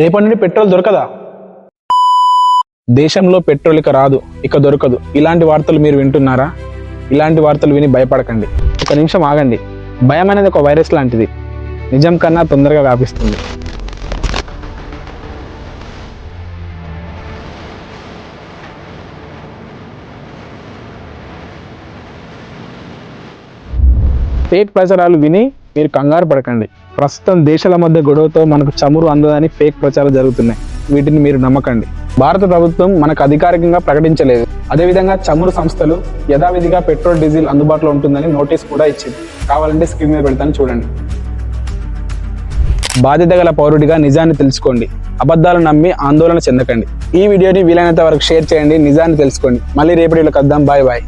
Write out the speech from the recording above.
రేపటి నుండి పెట్రోల్ దొరకదా? దేశంలో పెట్రోల్ ఇక రాదు, ఇక దొరకదు. ఇలాంటి వార్తలు మీరు వింటున్నారా? ఇలాంటి వార్తలు విని భయపడకండి. ఒక నిమిషం ఆగండి. భయం అనేది ఒక వైరస్ లాంటిది, నిజం కన్నా తొందరగా వ్యాపిస్తుంది. ఫేక్ ప్రచారాలు విని మీరు కంగారు పడకండి. ప్రస్తుతం దేశాల మధ్య గొడవతో మనకు చమురు అందదని ఫేక్ ప్రచారాలు జరుగుతున్నాయి. వీటిని మీరు నమ్మకండి. భారత ప్రభుత్వం మనకు అధికారికంగా ప్రకటించలేదు. అదేవిధంగా చమురు సంస్థలు యథావిధిగా పెట్రోల్, డీజిల్ అందుబాటులో ఉంటుందని నోటీస్ కూడా ఇచ్చింది. కావాలంటే స్క్రీన్ మీద పెడతాను చూడండి. బాధ్యత గల పౌరుడిగా నిజాన్ని తెలుసుకోండి. అబద్ధాలు నమ్మి ఆందోళన చెందకండి. ఈ వీడియోని వీలైనంత వరకు షేర్ చేయండి. నిజాన్ని తెలుసుకోండి. మళ్ళీ రేపటి కలుద్దాం. Bye bye.